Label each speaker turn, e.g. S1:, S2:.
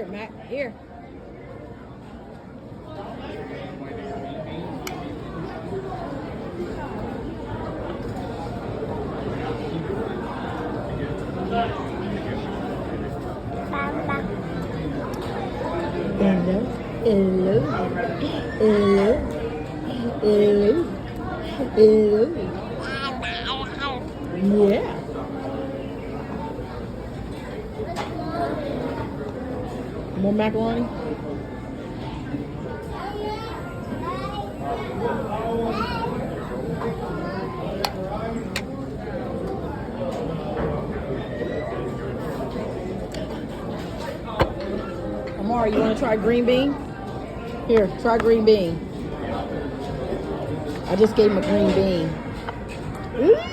S1: Here, Mac. Here. Hello. Hello. Hello. Hello. Hello. Yeah. More macaroni? Omarii, you want to try green bean? Here, try green bean. I just gave him a green bean. Ooh.